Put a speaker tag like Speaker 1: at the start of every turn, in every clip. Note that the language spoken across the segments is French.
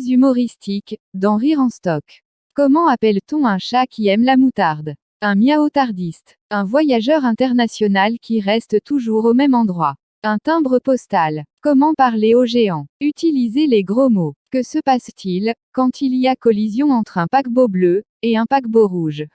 Speaker 1: quiz humoristique, dans Rire en stock. Comment appelle-t-on un chat qui aime la moutarde? Un miaotardiste. Un voyageur international qui reste toujours au même endroit. Un timbre postal. Comment parler aux géants? Utiliser les gros mots. Que se passe-t-il quand il y a collision entre un paquebot bleu et un paquebot rouge?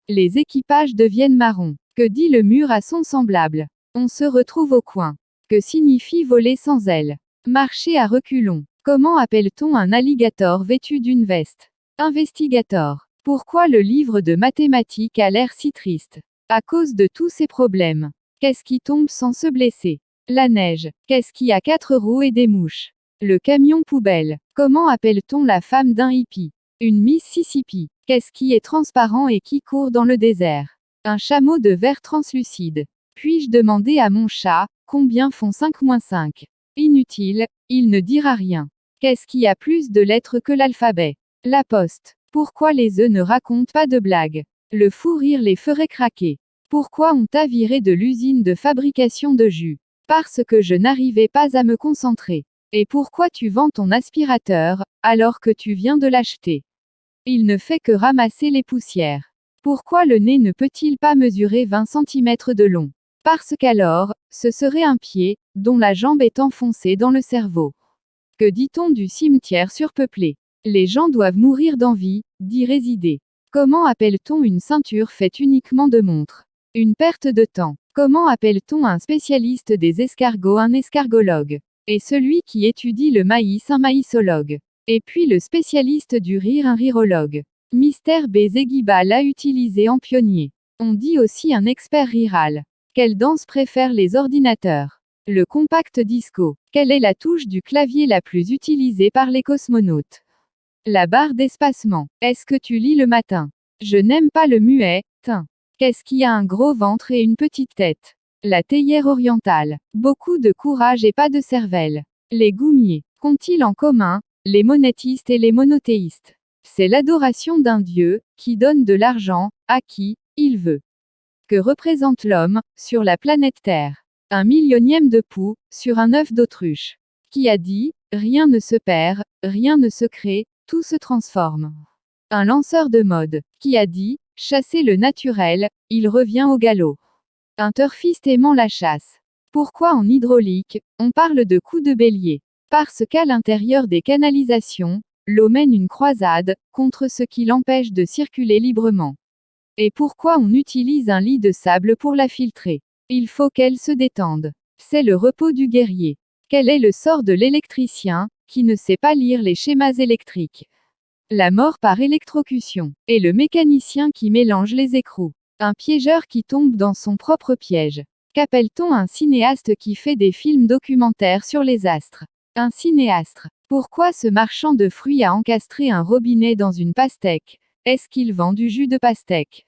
Speaker 1: Les équipages deviennent marrons. Que dit le mur à son semblable? On se retrouve au coin. Que signifie voler sans ailes? Marcher à reculons. Comment appelle-t-on un alligator vêtu d'une veste? Investigator. Pourquoi le livre de mathématiques a l'air si triste? À cause de tous ces problèmes. Qu'est-ce qui tombe sans se blesser? La neige. Qu'est-ce qui a 4 roues et des mouches? Le camion poubelle. Comment appelle-t-on la femme d'un hippie? Une Mississippi. Qu'est-ce qui est transparent et qui court dans le désert? Un chameau de verre translucide. Puis-je demander à mon chat, combien font 5 moins 5? Inutile, il ne dira rien. Qu'est-ce qui a plus de lettres que l'alphabet? La poste. Pourquoi les œufs ne racontent pas de blagues? Le fou rire les ferait craquer. Pourquoi on t'a viré de l'usine de fabrication de jus? Parce que je n'arrivais pas à me concentrer. Et pourquoi tu vends ton aspirateur, alors que tu viens de l'acheter? Il ne fait que ramasser les poussières. Pourquoi le nez ne peut-il pas mesurer 20 cm de long? Parce qu'alors, ce serait un pied, dont la jambe est enfoncée dans le cerveau. Que dit-on du cimetière surpeuplé? Les gens doivent mourir d'envie, d'y résider. Comment appelle-t-on une ceinture faite uniquement de montres? Une perte de temps. Comment appelle-t-on un spécialiste des escargots un escargologue? Et celui qui étudie le maïs un maïsologue? Et puis le spécialiste du rire un rirologue. Mystère Bézéguiba l'a utilisé en pionnier. On dit aussi un expert riral. Quelle danse préfèrent les ordinateurs? Le compact disco. Quelle est la touche du clavier la plus utilisée par les cosmonautes? La barre d'espacement. Est-ce que tu lis le matin? Je n'aime pas le muet, tin. Qu'est-ce qui a un gros ventre et une petite tête? La théière orientale. Beaucoup de courage et pas de cervelle. Les goumiers. Qu'ont-ils en commun, les monétistes et les monothéistes? C'est l'adoration d'un dieu, qui donne de l'argent, à qui il veut. Que représente l'homme, sur la planète Terre? Un millionième de poux, sur un œuf d'autruche. Qui a dit, rien ne se perd, rien ne se crée, tout se transforme? Un lanceur de mode. Qui a dit, chasser le naturel, il revient au galop? Un turfiste aimant la chasse. Pourquoi en hydraulique, on parle de coup de bélier? Parce qu'à l'intérieur des canalisations, l'eau mène une croisade, contre ce qui l'empêche de circuler librement. Et pourquoi on utilise un lit de sable pour la filtrer? Il faut qu'elle se détende. C'est le repos du guerrier. Quel est le sort de l'électricien, qui ne sait pas lire les schémas électriques? La mort par électrocution. Et le mécanicien qui mélange les écrous. Un piégeur qui tombe dans son propre piège. Qu'appelle-t-on un cinéaste qui fait des films documentaires sur les astres? Un cinéastre. Pourquoi ce marchand de fruits a encastré un robinet dans une pastèque? Est-ce qu'il vend du jus de pastèque?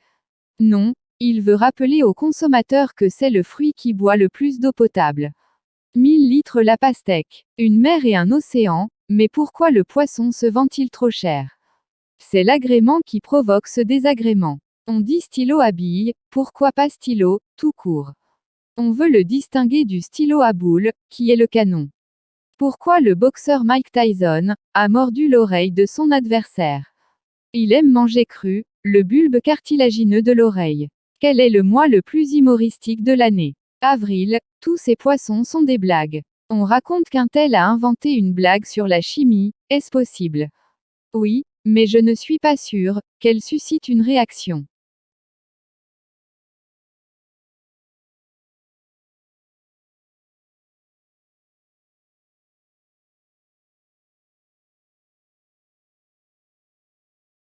Speaker 1: Non, il veut rappeler aux consommateurs que c'est le fruit qui boit le plus d'eau potable. 1000 litres la pastèque. Une mer et un océan, mais pourquoi le poisson se vend-il trop cher? C'est l'agrément qui provoque ce désagrément. On dit stylo à billes, pourquoi pas stylo, tout court? On veut le distinguer du stylo à boule, qui est le canon. Pourquoi le boxeur Mike Tyson a mordu l'oreille de son adversaire? Il aime manger cru, le bulbe cartilagineux de l'oreille. Quel est le mois le plus humoristique de l'année? Avril, tous ces poissons sont des blagues. On raconte qu'un tel a inventé une blague sur la chimie, est-ce possible? Oui, mais je ne suis pas sûr qu'elle suscite une réaction.